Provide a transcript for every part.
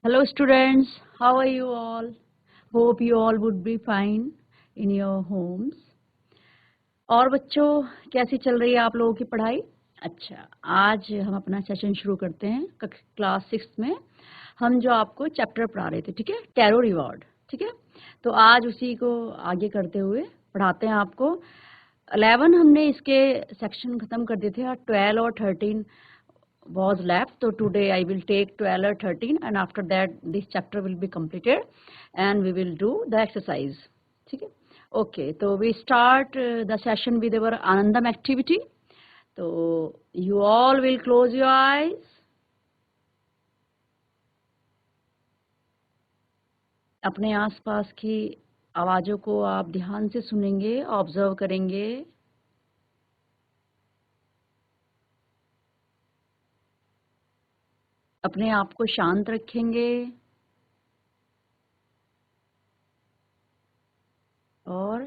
Hello students, how are you all? Hope you all would be fine in your homes. और बच्चों कैसी चल रही है आप लोगों की पढ़ाई? अच्छा, आज हम अपना सेशन शुरू करते हैं क्लास 6 में। हम जो आपको चैप्टर पढ़ा रहे थे, ठीक है, टैरो रिवॉर्ड, ठीक है। तो आज उसी को आगे करते हुए पढ़ाते हैं आपको। 11 हमने इसके सेक्शन खत्म कर दिए थे और 12 और 13 was left. So today I will take 12 or 13 and after that this chapter will be completed and we will do the exercise. ठीक है? Okay, so we start the session with our Anandam activity. So you all will close your eyes. अपने आसपास की आवाज़ों को आप ध्यान से सुनेंगे, ऑब्जर्व करेंगे। अपने आप को शांत रखेंगे और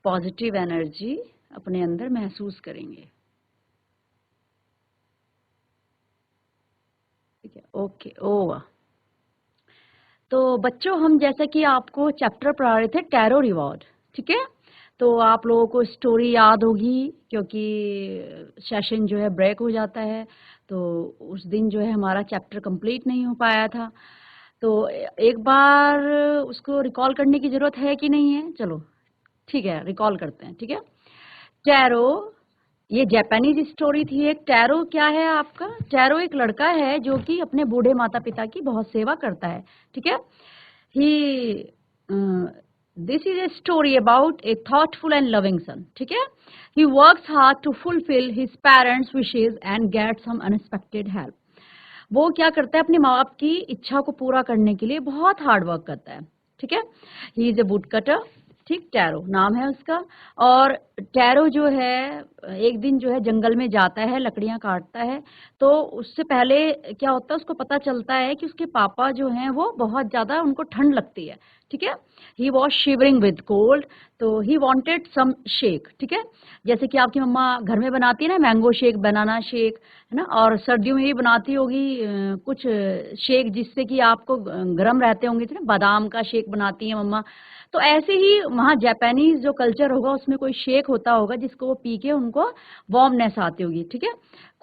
पॉजिटिव एनर्जी अपने अंदर महसूस करेंगे। ठीक है, ओके, ओवर। तो बच्चों हम जैसा कि आपको चैप्टर पढ़ा रहे थे टैरो रिवॉर्ड, ठीक है। तो आप लोगों को स्टोरी याद होगी क्योंकि सेशन जो है ब्रेक हो जाता है, तो उस दिन जो है हमारा चैप्टर कंप्लीट नहीं हो पाया था। तो एक बार उसको रिकॉल करने की ज़रूरत है कि नहीं है? चलो ठीक है, रिकॉल करते हैं, ठीक है। टैरो, ये जापानीज स्टोरी थी। एक टैरो क्या है आपका? टैरो एक लड़का है जो कि अपने बूढ़े माता पिता की बहुत सेवा करता है, ठीक है। He this is a story about a thoughtful and loving son, ठीक है। He works hard to fulfil his parents wishes and get some unexpected help. वो क्या करता है, अपने माँ बाप की इच्छा को पूरा करने के लिए बहुत हार्ड वर्क करता है, ठीक है। He is a would cutter, ठीक, टैरो नाम है उसका। और टैरो जो है एक दिन जो है जंगल में जाता है, लकड़ियां काटता है। तो उससे पहले क्या होता है, उसको पता चलता है कि उसके पापा जो हैं वो बहुत ज्यादा उनको ठंड लगती है, ठीक है। He was shivering with cold, तो ही वॉन्टेड सम शेक, ठीक है। जैसे कि आपकी मम्मा घर में बनाती है ना, मैंगो शेक, बनाना शेक, है ना। और सर्दियों में भी बनाती होगी कुछ शेक जिससे कि आपको गर्म रहते होंगे, ठीक है, बादाम का शेक बनाती है मम्मा। तो ऐसे ही वहाँ जापानीज जो कल्चर होगा उसमें कोई शेक होता होगा जिसको वो पी के उनको वार्मनेस आती होगी, ठीक है,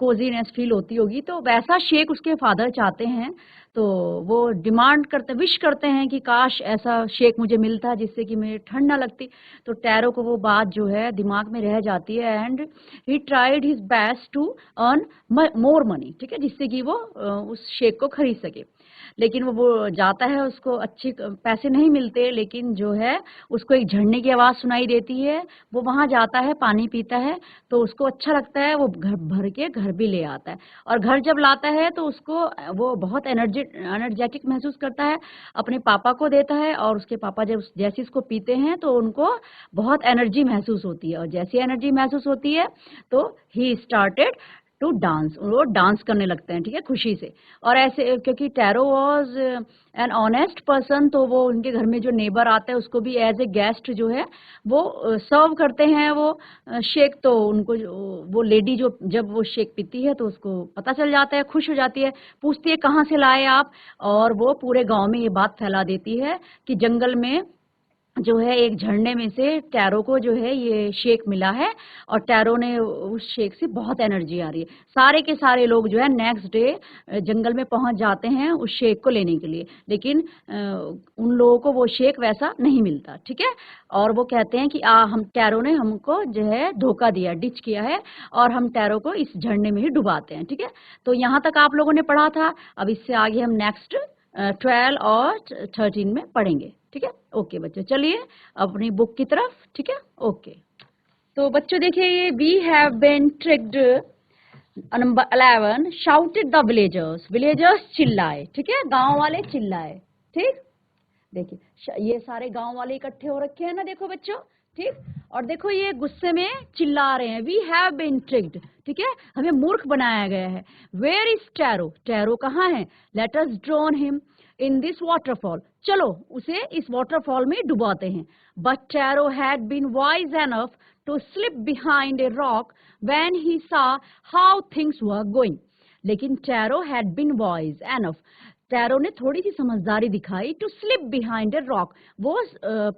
कोजीनेस फील होती होगी। तो वैसा शेक उसके फादर चाहते हैं। तो वो डिमांड करते, विश करते हैं कि काश ऐसा शेक मुझे मिलता जिससे कि मुझे ठंड ना लगती। तो टैरो को वो बात जो है दिमाग में रह जाती है and he tried his best to earn more money, ठीक है, जिससे कि वो उस शेक को खरीद सके। लेकिन वो जाता है, उसको अच्छे पैसे नहीं मिलते, लेकिन जो है उसको एक झरने की आवाज़ सुनाई देती है। वो वहाँ जाता है, पानी पीता है, तो उसको अच्छा लगता है। वो घर भर के घर भी ले आता है और घर जब लाता है तो उसको वो बहुत एनर्जेटिक महसूस करता है, अपने पापा को देता है। और उसके पापा जब जैसे इसको पीते हैं तो उनको बहुत एनर्जी महसूस होती है, और जैसी एनर्जी महसूस होती है तो ही स्टार्टेड टू डांस, वो डांस करने लगते हैं, ठीक है, खुशी से। और ऐसे क्योंकि tarot was an honest person, तो वो उनके घर में जो नेबर आता है उसको भी एज ए गेस्ट जो है वो सर्व करते हैं वो शेक। तो उनको वो लेडी जो जब वो शेक पीती है तो उसको पता चल जाता है, खुश हो जाती है, पूछती है कहाँ से लाए आप। और वो पूरे गांव में ये बात फैला देती है कि जंगल में जो है एक झरने में से टैरो को जो है ये शेक मिला है, और टैरो ने उस शेक से बहुत एनर्जी आ रही है। सारे के सारे लोग जो है नेक्स्ट डे जंगल में पहुंच जाते हैं उस शेक को लेने के लिए, लेकिन उन लोगों को वो शेक वैसा नहीं मिलता, ठीक है। और वो कहते हैं कि हम टैरो ने हमको जो है धोखा दिया, डिच किया है, और हम टैरो को इस झरने में ही डुबाते हैं, ठीक है। तो यहाँ तक आप लोगों ने पढ़ा था। अब इससे आगे हम नेक्स्ट 12 और 13 में पढ़ेंगे, ठीक है। ओके बच्चों, चलिए अपनी बुक की तरफ, ठीक है, ओके। तो बच्चों देखिए, ये we have been tricked, number 11, shouted the villagers, villagers चिल्लाए, ठीक है, गांव वाले चिल्लाए, ठीक। देखिए ये सारे गांव वाले इकट्ठे हो रखे हैं ना, देखो बच्चों, ठीक। और देखो ये गुस्से में चिल्ला रहे हैं, वी हैव बीन ट्रिक्ड, ठीक है, हमें मूर्ख बनाया गया है। वेयर इज टैरो, टैरो कहाँ है? Let us drown him in this waterfall, चलो उसे इस वाटरफॉल में डुबाते हैं। But Taro had been wise enough to slip behind a rock when he saw how things were going. लेकिन Taro had been wise enough, Taro ने थोड़ी सी समझदारी दिखाई to slip behind a rock. वो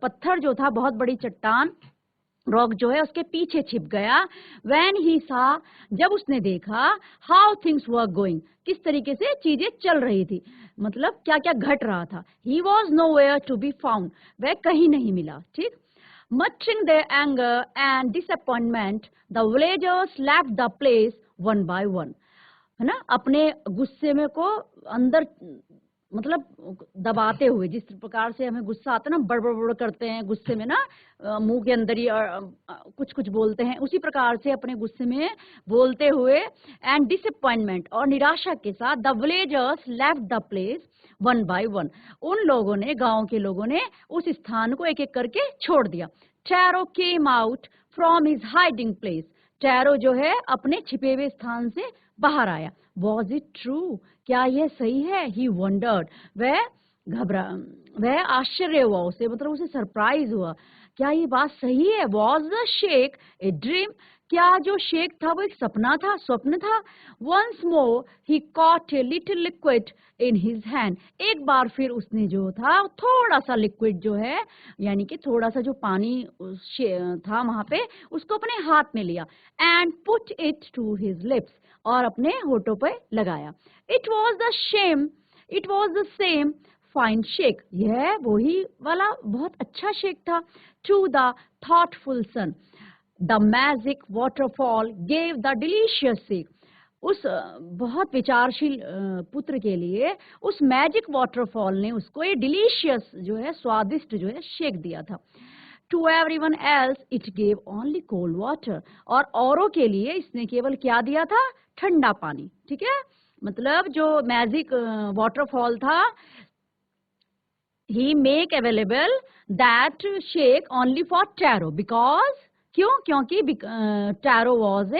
पत्थर जो था, बहुत बड़ी चट्टान, रॉक जो है उसके पीछे छिप गया। व्हेन ही सा, जब उसने देखा, हाउ थिंग्स वर गोइंग, किस तरीके से चीजें चल रही थी, मतलब क्या क्या घट रहा था। He was nowhere to be found, वह कहीं नहीं मिला। ठीक। मचिंग their anger and disappointment, the villagers left the place one by one। है ना, अपने गुस्से में को अंदर, मतलब दबाते हुए, जिस प्रकार से हमें गुस्सा आता है ना, बड़बड़ बड़ करते हैं गुस्से में ना, मुंह के अंदर ही कुछ कुछ बोलते हैं, उसी प्रकार से अपने गुस्से में बोलते हुए, एंड डिसअपॉइंटमेंट, और निराशा के साथ, the villagers left the place one by one, उन लोगों ने, गांव के लोगों ने उस स्थान को एक एक करके छोड़ दिया। Tarot came out from his hiding place, tarot जो है अपने छिपे हुए स्थान से बाहर आया। वॉज इट ट्रू, क्या यह सही है? ही वंडर्ड, वह आश्चर्य हुआ उसे, मतलब उसे सरप्राइज हुआ, क्या ये बात सही है? Was the shake a dream, क्या जो शेक था वो एक सपना था, स्वप्न था? Once more he caught a little liquid in his hand, एक बार फिर उसने जो था थोड़ा सा लिक्विड जो है, यानी कि थोड़ा सा जो पानी था वहां पे, उसको अपने हाथ में लिया, and put it to his lips, और अपने होठों पे लगाया। It was the same fine shake, यह वही वाला बहुत अच्छा शेक था। To the thoughtful son the magic waterfall gave the delicious shake, उस बहुत विचारशील पुत्र के लिए उस मैजिक वाटरफॉल ने उसको ये डिलीशियस जो है, स्वादिष्ट जो है शेक दिया था। To everyone else it gave only cold water, और औरों के लिए इसने केवल क्या दिया था? ठंडा पानी। ठीक है, मतलब जो मैजिक वाटरफॉल था, he make available that shake only for Taro, because क्योंकि Taro was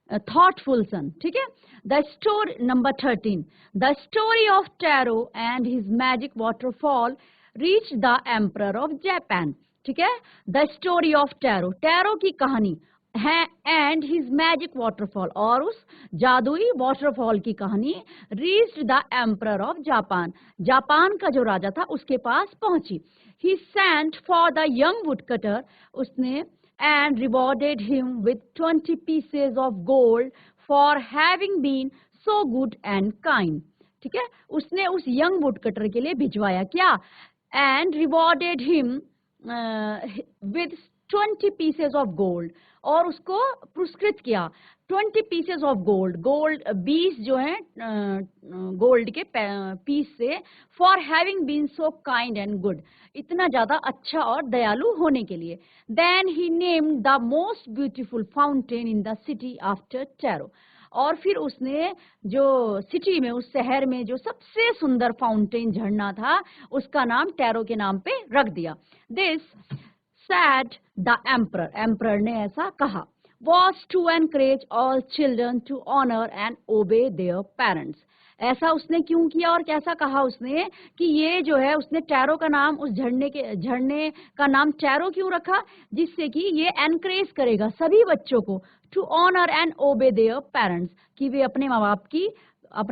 a thoughtful son। ठीक है, the story number 13, the story of Taro and his magic waterfall reached the emperor of Japan। ठीक है, the story of Taro, Taro की कहानी है, and his magic waterfall, और उस जादुई वाटरफॉल की कहानी, reached the emperor of Japan, Japan का जो राजा था उसके पास पहुंची। He sent for the young wood cutter, उसने, and rewarded him with 20 pieces of gold for having been so good and kind. ठीक है, उसने उस यंग वुड कटर के लिए भिजवाया क्या? And rewarded him with 20 pieces of gold, और उसको पुरस्कृत किया 20 pieces ऑफ गोल्ड, गोल्ड 20 जो है गोल्ड के पीस से, for having been so kind and good, इतना ज्यादा अच्छा और दयालु होने के लिए। Then he named the most beautiful fountain in the city after Taro, और फिर उसने जो सिटी में, उस शहर में जो सबसे सुंदर फाउंटेन, झरना था, उसका नाम टैरो के नाम पे रख दिया। This said the emperor, emperor ने ऐसा कहा, was to encourage all children to honor and obey their parents। ऐसा उसने क्यों किया और कैसा कहा उसने कि ये जो है, उसने टैरो का नाम, उस झरने का नाम टैरो क्यों रखा? जिससे कि ये एनकरेज करेगा सभी बच्चों को, to honour and obey their parents, कि वे अपने माँ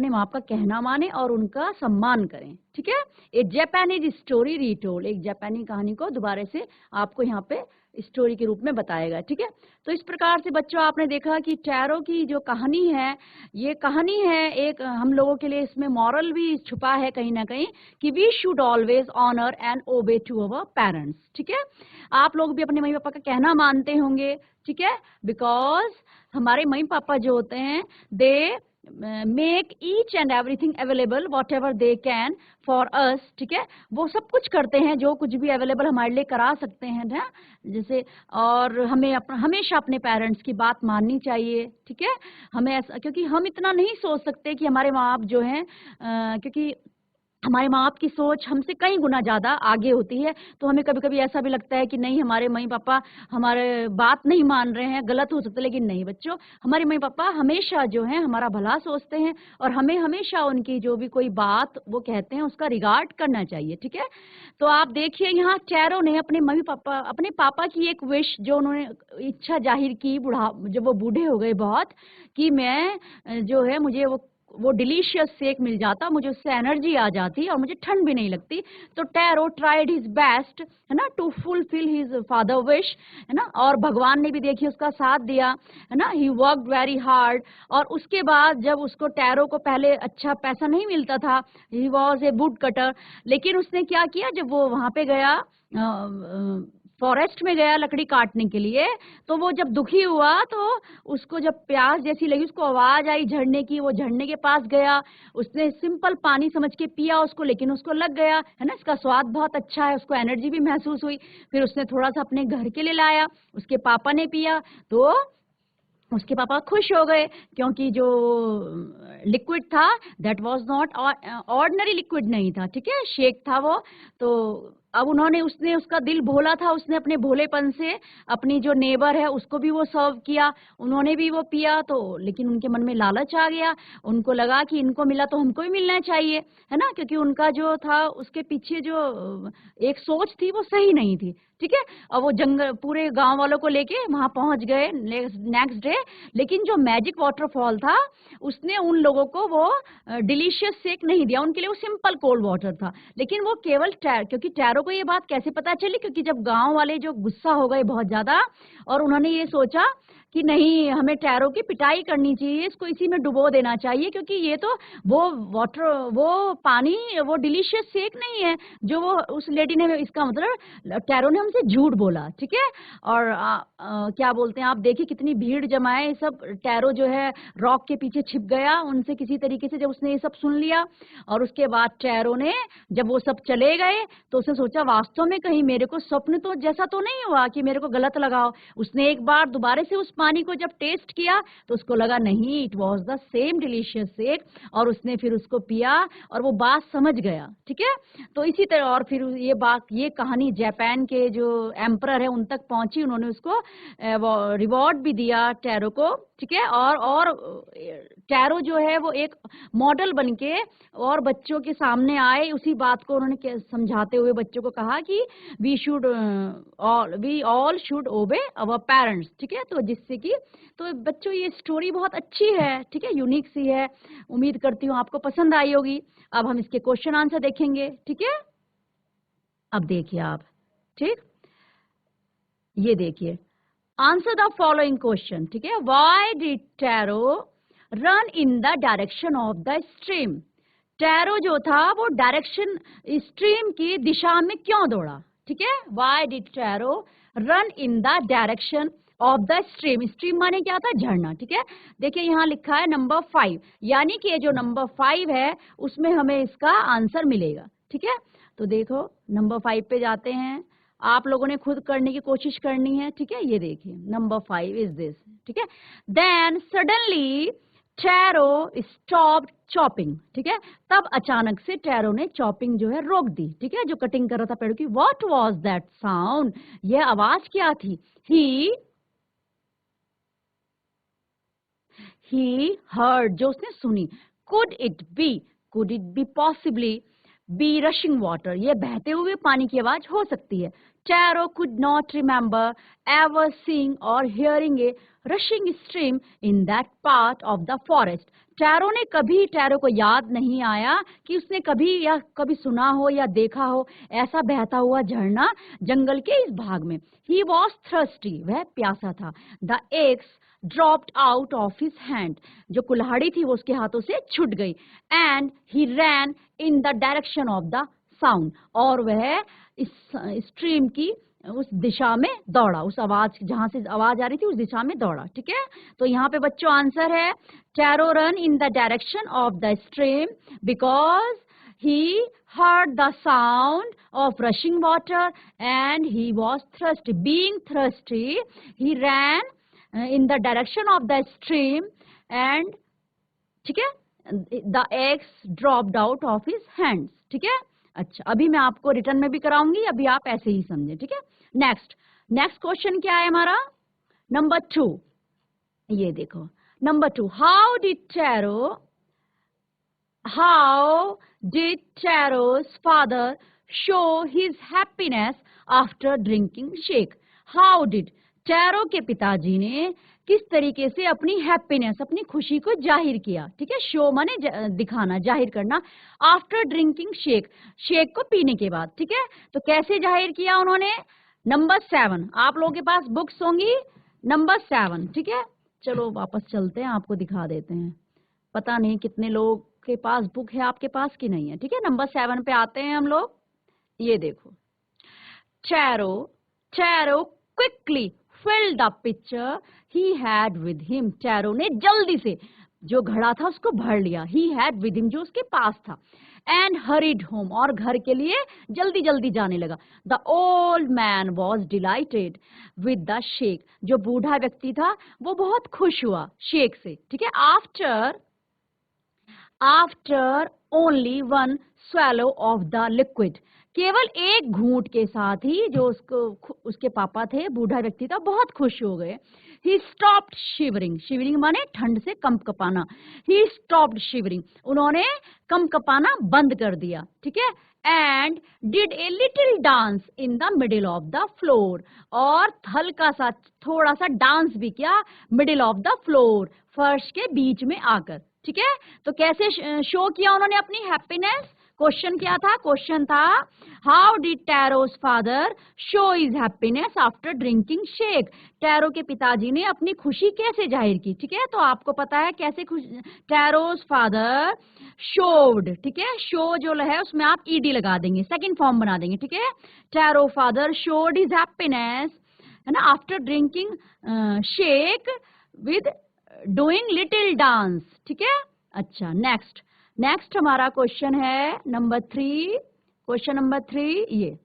बाप का कहना माने और उनका सम्मान करें। ठीक है, एक जापानीज स्टोरी रीटोल, एक जापानी कहानी को दोबारा से आपको यहाँ पे स्टोरी के रूप में बताएगा। ठीक है, तो इस प्रकार से बच्चों आपने देखा कि टैरो की जो कहानी है, ये कहानी है एक, हम लोगों के लिए इसमें मॉरल भी छुपा है कहीं ना कहीं, कि we should always honour and obey to our parents. ठीक है, आप लोग भी अपने मम्मी पापा का कहना मानते होंगे। ठीक है, बिकॉज हमारे मम्मी पापा जो होते हैं, they make each and everything available what ever they can for us. ठीक है, वो सब कुछ करते हैं जो कुछ भी अवेलेबल हमारे लिए करा सकते हैं ना, जैसे, और हमें हमेशा अपने पेरेंट्स की बात माननी चाहिए। ठीक है, हमें ऐसा, क्योंकि हम इतना नहीं सोच सकते कि हमारे माँ बाप जो हैं, क्योंकि हमारे माँ बाप की सोच हमसे कई गुना ज्यादा आगे होती है, तो हमें कभी कभी ऐसा भी लगता है कि नहीं, हमारे मम्मी पापा हमारे बात नहीं मान रहे हैं, गलत हो सकता है। लेकिन नहीं बच्चों, हमारे मम्मी पापा हमेशा जो है हमारा भला सोचते हैं, और हमें हमेशा उनकी जो भी कोई बात वो कहते हैं उसका रिगार्ड करना चाहिए। ठीक है, तो आप देखिए यहाँ टैरो ने अपने पापा की एक विश, जो उन्होंने इच्छा जाहिर की, जब वो बूढ़े हो गए बहुत, कि मैं जो है, मुझे वो वो डिलीशियस शेक मिल जाता, मुझे उससे एनर्जी आ जाती और मुझे ठंड भी नहीं लगती। तो टैरो ट्राइड हिज बेस्ट, है ना, to fulfil his father wish, है ना, और भगवान ने भी देखिए उसका साथ दिया, है ना। ही वर्कड वेरी हार्ड, और उसके बाद जब उसको टैरो को पहले अच्छा पैसा नहीं मिलता था, he was A would cutter, लेकिन उसने क्या किया, जब वो वहां पे गया फॉरेस्ट में गया लकड़ी काटने के लिए, तो वो जब दुखी हुआ तो उसको जब प्यास जैसी लगी, उसको आवाज आई झरने की, वो झरने के पास गया, उसने सिंपल पानी समझ के पिया उसको, लेकिन उसको लग गया, है ना, इसका स्वाद बहुत अच्छा है, उसको एनर्जी भी महसूस हुई। फिर उसने थोड़ा सा अपने घर के लिए लाया, उसके पापा ने पिया, तो उसके पापा खुश हो गए, क्योंकि जो लिक्विड था that was not ordinary liquid नहीं था, ठीक है, शेक था वो। तो अब उसने उसका दिल भोला था, उसने अपने भोलेपन से अपनी जो नेबर है उसको भी वो सर्व किया, उन्होंने भी वो पिया, तो लेकिन उनके मन में लालच आ गया, उनको लगा कि इनको मिला तो हमको भी मिलना चाहिए, है ना, क्योंकि उनका जो था उसके पीछे जो एक सोच थी वो सही नहीं थी, ठीक है। और वो जंगल पूरे गांव वालों को लेके वहां पहुंच गए नेक्स्ट डे, लेकिन जो मैजिक वाटरफॉल था उसने उन लोगों को वो डिलीशियस शेक नहीं दिया, उनके लिए वो सिंपल कोल्ड वाटर था। लेकिन वो केवल क्योंकि टैरो को ये बात कैसे पता चली, क्योंकि जब गांव वाले जो गुस्सा हो गए बहुत ज्यादा, और उन्होंने ये सोचा कि नहीं, हमें टैरो की पिटाई करनी चाहिए, इसको इसी में डुबो देना चाहिए, क्योंकि ये तो वो पानी वो डिलीशियस शेक नहीं है जो वो उस लेडी ने, इसका मतलब टैरो ने हमसे झूठ बोला, ठीक है। और क्या बोलते हैं आप, देखिए कितनी भीड़ जमा है, सब टैरो जो है रॉक के पीछे छिप गया उनसे किसी तरीके से, जब उसने ये सब सुन लिया। और उसके बाद टैरो ने जब वो सब चले गए तो उसने सोचा वास्तव में कहीं मेरे को स्वप्न तो जैसा तो नहीं हुआ कि मेरे को गलत लगा हो। उसने एक बार दोबारा से उस पानी को जब टेस्ट किया तो उसको लगा नहीं, it was the same delicious shake, और उसने फिर उसको पिया और वो बात समझ गया, ठीक है। तो इसी तरह, और फिर ये कहानी जापान के जो एम्परर है उन तक पहुंची, उन्होंने उसको रिवॉर्ड भी दिया टैरो को, ठीक है। और टैरो जो है वो एक मॉडल बनके और बच्चों के सामने आए, उसी बात को उन्होंने समझाते हुए बच्चों को कहा कि वी ऑल शुड ओबे अवर पेरेंट्स, ठीक है। तो जिससे कि, तो बच्चों ये स्टोरी बहुत अच्छी है, ठीक है, यूनिक सी है, उम्मीद करती हूँ आपको पसंद आई होगी। अब हम इसके क्वेश्चन आंसर देखेंगे, ठीक है। अब देखिए आप, ठीक, ये देखिए, आंसर द फॉलोइंग क्वेश्चन, ठीक है। Why did tarot run in the direction of the stream? Tarot जो था वो डायरेक्शन स्ट्रीम की दिशा में क्यों दौड़ा, ठीक है। Why did tarot run in the direction of the stream? Stream माने क्या था, झरना, ठीक है। देखिए यहाँ लिखा है नंबर 5, यानी कि ये जो नंबर 5 है उसमें हमें इसका आंसर मिलेगा, ठीक है। तो देखो नंबर 5 पे जाते हैं, आप लोगों ने खुद करने की कोशिश करनी है, ठीक है। ये देखिए नंबर 5 इज दिस, ठीक है। Then suddenly Taro stopped chopping, ठीक है। तब अचानक से टैरो ने चॉपिंग जो है रोक दी, ठीक है, जो कटिंग कर रहा था पेड़ की। What was that sound? यह आवाज क्या थी? ही हर्ड, जो उसने सुनी। Could it be possibly be rushing water? ये बहते हुए पानी की आवाज हो सकती है। Taro could not remember ever seeing or hearing a rushing stream in that part of the forest. Taro को याद नहीं आया कि उसने कभी सुना हो या देखा हो ऐसा बहता हुआ झरना जंगल के इस भाग में। ही वॉज थर्स्टी, वह प्यासा था। The x dropped out of his hand, जो कुल्हाड़ी थी वो उसके हाथों से छूट गई। and he ran in the direction of the sound, और वह इस स्ट्रीम की उस दिशा में दौड़ा, उस आवाज जहां से आवाज आ रही थी उस दिशा में दौड़ा, ठीक है। तो यहाँ पे बच्चों आंसर है tarot run in the direction of the stream because he heard the sound of rushing water and he was thirsty. Being thirsty, he ran in the direction of the stream and, ठीक है, the eggs dropped out of his hands, ठीक है। अच्छा, अभी मैं आपको return में भी कराऊंगी, अभी आप ऐसे ही समझे, ठीक है। नेक्स्ट क्वेश्चन क्या है हमारा, नंबर 2। ये देखो number 2, how did Taro's father show his happiness after drinking shake? How did tarot के पिताजी ने किस तरीके से अपनी हैप्पीनेस, अपनी खुशी को जाहिर किया, ठीक है। शो माने दिखाना, जाहिर करना। आफ्टर ड्रिंकिंग शेक, शेक को पीने के बाद, ठीक है। तो कैसे जाहिर किया उन्होंने? नंबर 7, आप लोगों के पास बुक्स होंगी, नंबर 7, ठीक है। चलो वापस चलते हैं, आपको दिखा देते हैं। पता नहीं कितने लोग के पास बुक है, आपके पास की नहीं है, ठीक है। नंबर 7 पे आते हैं हम लोग। ये देखो, tarot quickly filled the pitcher he had with him. Tarot ने जल्दी से जो घड़ा था उसको भर लिया, he had with him, जो उसके पास था, and hurried home, और घर के लिए जल्दी जल्दी जाने लगा। The old man was delighted with the shake. जो बूढ़ा व्यक्ति था वो बहुत खुश हुआ शेक से, ठीक है। After only one swallow of the liquid, केवल एक घूंट के साथ ही जो उसके पापा थे, बूढ़ा व्यक्ति था, बहुत खुश हो गए। He stopped shivering, shivering माने ठंड से कंपकपाना। He stopped shivering, उन्होंने कंपकपाना बंद कर दिया, ठीक है। And did a little dance in the middle of the floor, और हल्का सा थोड़ा सा डांस भी किया middle of the floor, फर्श के बीच में आकर, ठीक है। तो कैसे शो किया उन्होंने अपनी हैप्पीनेस? क्वेश्चन क्या था? क्वेश्चन था how did Taro's father show his happiness after drinking shake. Taro के पिताजी ने अपनी खुशी कैसे जाहिर की, ठीक है। तो आपको पता है कैसे टैरोस फादर शोड, ठीक है। शो जो है उसमें आप ईडी लगा देंगे, सेकंड फॉर्म बना देंगे, ठीक है। Tarot father showed his happiness, है ना, after drinking shake with doing little dance, ठीक है। अच्छा, नेक्स्ट हमारा क्वेश्चन है नंबर 3। क्वेश्चन नंबर 3 ये,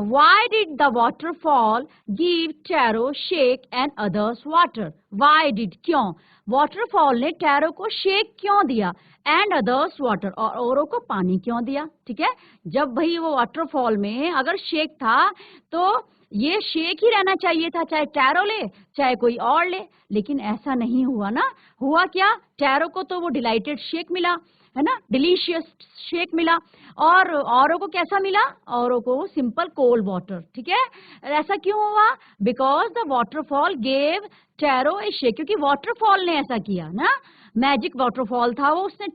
why did the waterfall give tarot shake and others water? Why did, क्यों वाटरफॉल ने टैरो को शेक क्यों दिया, एंड अदर्स वाटर, और औरों को पानी क्यों दिया, ठीक है। जब भाई वो वाटरफॉल में अगर शेक था तो ये शेक ही रहना चाहिए था, चाहे टैरो ले चाहे कोई और ले, लेकिन ऐसा नहीं हुआ ना। हुआ क्या? टैरो को तो वो डिलाइटेड शेक मिला, है ना, डिलीशियस शेक मिला, और औरों को कैसा मिला? औरों को सिंपल कोल्ड वाटर, ठीक है। ऐसा क्यों हुआ? Because the waterfall gave tarot A shake, क्योंकि वाटरफॉल ने ऐसा किया ना, मैजिक वाटरफॉल था वो, उसने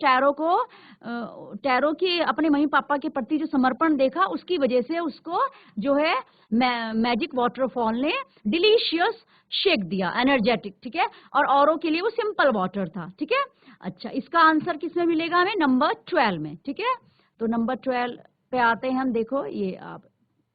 टैरो की अपने मम्मी पापा के प्रति जो समर्पण देखा, उसकी वजह से उसको जो है मैजिक वाटरफॉल ने डिलीशियस शेक दिया, एनर्जेटिक, ठीक है। और औरों के लिए वो सिंपल वाटर था, ठीक है। अच्छा, इसका आंसर किसमें मिलेगा हमें? नंबर 12 में, ठीक है। तो नंबर 12 पे आते हैं हम। देखो ये आप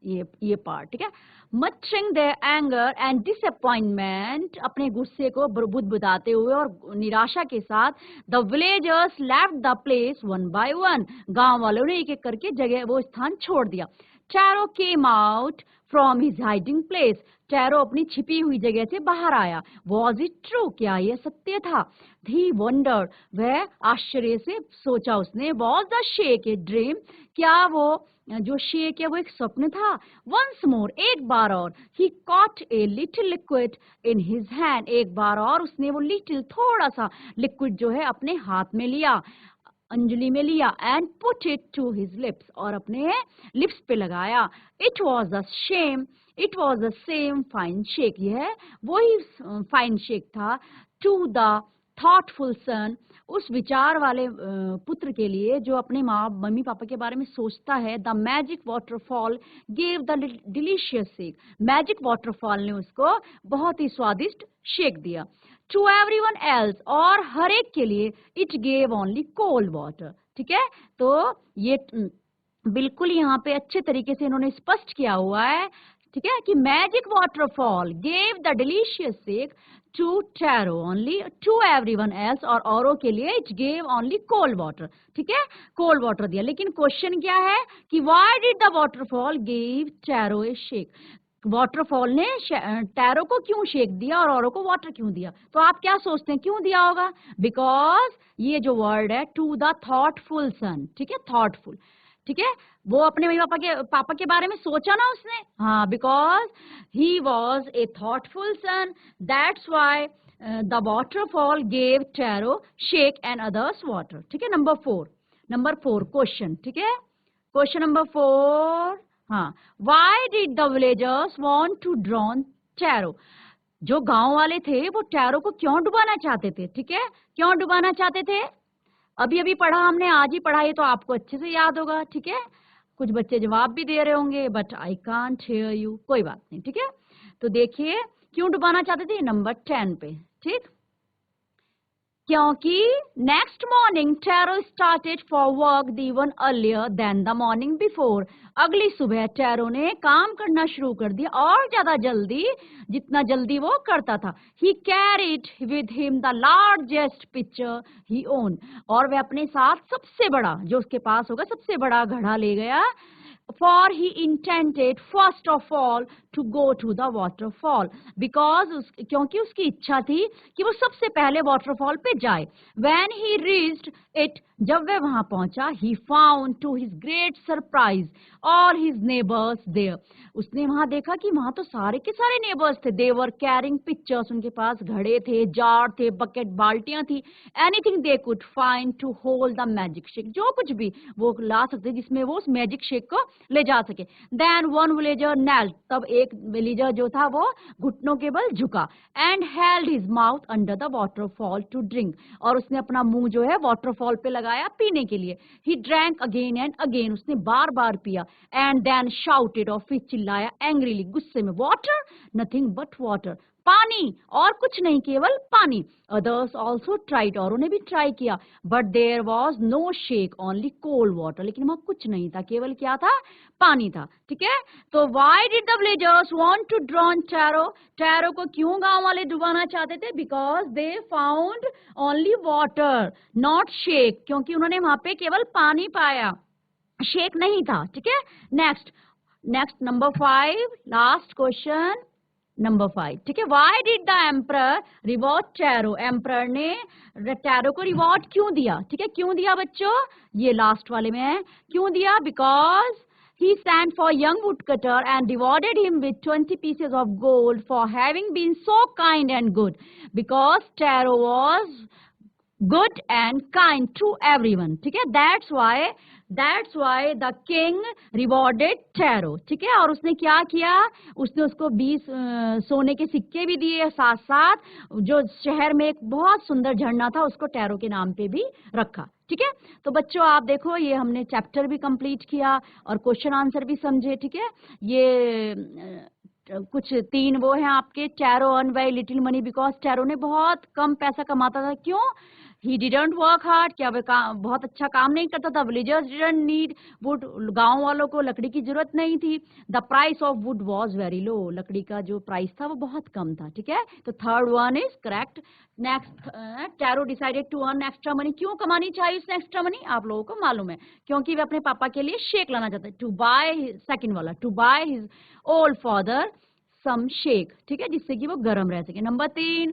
ये पार्ट, ठीक है। मचिंग देयर एंगर एंड डिसअपॉइंटमेंट, अपने गुस्से को बुदबुदाते हुए और निराशा के साथ, the villagers left the place one by one, गांव वालों ने एक एक करके जगह वो स्थान छोड़ दिया। Tarot came out from his hiding place, tarot अपनी छिपी हुई जगह से बाहर आया। वॉज इट ट्रू, क्या यह सत्य था? ही वंडर्ड, वह आश्चर्य से सोचा उसने। Was the shake a dream, क्या वो जो शेक है वो एक स्वप्न था? वंस मोर, एक बार और, he caught a little liquid in his hand, एक बार और उसने वो लिटिल थोड़ा सा लिक्विड जो है अपने हाथ में लिया, अंजलि में लिया, and put it to his lips, और अपने लिप्स पे लगाया। It was the same fine shake, यह वही फाइन शेक था। टू द थॉटफुल सन, उस विचार वाले पुत्र के लिए जो अपने मम्मी पापा के बारे में सोचता है। The magic waterfall gave the delicious shake, magic waterfall ने उसको बहुत ही स्वादिष्ट शेक दिया। टू एवरीवन एल्स, और हर एक के लिए, it gave only cold water, ठीक है। तो ये बिल्कुल यहाँ पे अच्छे तरीके से इन्होंने स्पष्ट किया हुआ है, ठीक है, कि magic waterfall gave the delicious shake to Taro only, to everyone else, और औरों के लिए it gave only cold water, ठीक है, कोल्ड वाटर दिया। लेकिन क्वेश्चन क्या है कि why did the waterfall give tarot A shake, waterfall ने टैरो को क्यों शेक दिया और औरों को वाटर क्यों दिया? तो आप क्या सोचते हैं क्यों दिया होगा? बिकॉज ये जो वर्ड है टू द थॉटफुल सन, ठीक है, थॉटफुल, ठीक है, वो अपने मम्मी पापा के बारे में सोचा ना उसने, हाँ, because he was a thoughtful son, that's why the waterfall gave Taro shake and others water, ठीक है। नंबर 4 क्वेश्चन, ठीक है। क्वेश्चन नंबर 4 हाँ, why did the villagers want to drown Taro? जो गांव वाले थे वो टैरो को क्यों डुबाना चाहते थे? ठीक है, क्यों डुबाना चाहते थे? अभी अभी पढ़ा हमने, आज ही पढ़ा, ये तो आपको अच्छे से याद होगा। ठीक है, कुछ बच्चे जवाब भी दे रहे होंगे but I can't hear you, कोई बात नहीं। ठीक है, तो देखिए क्यों डुबाना चाहते थे, नंबर 10 पे। ठीक, क्योंकि next morning Taro started for work even earlier than the morning before. अगली सुबह टैरो ने काम करना शुरू कर दिया और ज्यादा जल्दी, जितना जल्दी वो करता था। ही carried with him the largest picture he own, और वह अपने साथ सबसे बड़ा, जो उसके पास होगा सबसे बड़ा घड़ा ले गया। For he intended first of all to go to the waterfall, because क्योंकि उसकी इच्छा थी कि वो सबसे पहले waterfall पे जाए। When he reached it, जब वह वहां पहुंचा, he found to his great surprise all his neighbors there. उसने वहां देखा कि वहां तो सारे के सारे नेबर्स थे। They were carrying pitchers, उनके पास घड़े थे, जार थे, बकेट, बाल्टियां थी। Anything they could find to hold the magic shake, जो कुछ भी वो ला सकते जिसमें वो उस मैजिक शेक को ले जा सके। Then one villager knelt, तब एक विलेजर जो था वो घुटनों के बल झुका। And held his mouth under the waterfall to drink, और उसने अपना मुंह जो है वाटरफॉल पे लगाया पीने के लिए। He drank again and again, उसने बार बार पिया। And then shouted, और फिर चिल्लाया angrily, गुस्से में, water, nothing but water, पानी, और कुछ नहीं, केवल पानी। Others also tried, औरों ने भी ट्राई किया। But there was no shake, only cold water, लेकिन वहां कुछ नहीं था, केवल क्या था, पानी था। ठीक है, तो why did the villagers want to drown Taro? Taro को क्यों गांव वाले डुबाना चाहते थे? Because they found only water, not shake, क्योंकि उन्होंने वहां पे केवल पानी पाया, शेक नहीं था। ठीक है, next number 5, last question number 5। ठीक है, Y did the emperor reward tarot? Emperor ने टैरो को रिवॉर्ड क्यों दिया? ठीक है, क्यों दिया बच्चों, ये लास्ट वाले में है, क्यों दिया? Because he sent for young woodcutter and rewarded him with 20 pieces of gold for having been so kind and good, because Taro was good and kind to everyone. ठीक है, that's why the king rewarded Taro. ठीक है, और उसने क्या किया, उसने उसको 20 सोने के सिक्के भी दिए, साथ साथ जो शहर में एक बहुत सुंदर झरना था उसको टैरो के नाम पे भी रखा। ठीक है, तो बच्चों आप देखो, ये हमने चैप्टर भी कंप्लीट किया और क्वेश्चन आंसर भी समझे। ठीक है, ये कुछ 3 वो हैं आपके। Tarot earn very little money because tarot ने बहुत कम पैसा कमाता था। क्यों? ही डिडंट वर्क हार्ड, क्या वह बहुत अच्छा काम नहीं करता था। विलेजर्स डिडंट नीड वुड, गांव वालों को लकड़ी की जरूरत नहीं थी। The price of would was very low, लकड़ी का जो प्राइस था वो बहुत कम था। ठीक है, तो third one is correct. Next, Taro decided to earn extra money. क्यों कमानी चाहिए उसने एक्स्ट्रा मनी? आप लोगों को मालूम है, क्योंकि वे अपने पापा के लिए शेक लाना चाहते, टू बाय, सेकंड वाला, to buy his old father some shake. ठीक है, जिससे कि वो गर्म रह सके। Number 3,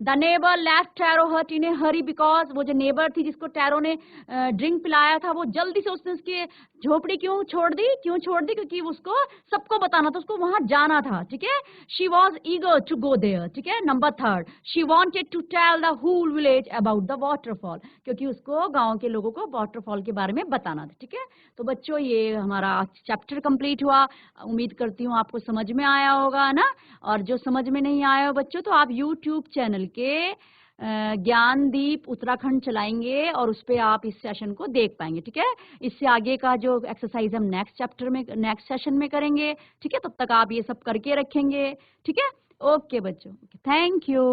the neighbour left Taro hut in A Hari, because वो जो नेबर थी जिसको टैरो ने ड्रिंक पिलाया था, वो जल्दी से उसने उसकी झोपड़ी क्यों छोड़ दी? क्योंकि उसको सबको बताना था, उसको वहां जाना था। ठीक है, she was eager to go there. ठीक है, number 3, she wanted to tell the whole village about the waterfall, क्योंकि उसको गाँव के लोगों को वाटरफॉल के बारे में बताना था। ठीक है, तो बच्चों ये हमारा चैप्टर कंप्लीट हुआ। उम्मीद करती हूँ आपको समझ में आया होगा ना, और जो समझ में नहीं आया हो बच्चों, तो आप यूट्यूब चैनल के ज्ञानदीप उत्तराखंड चलाएंगे और उस पे आप इस सेशन को देख पाएंगे। ठीक है, इससे आगे का जो एक्सरसाइज हम नेक्स्ट सेशन में करेंगे। ठीक है, तब तक आप ये सब करके रखेंगे। ठीक है, ओके बच्चों, थैंक यू।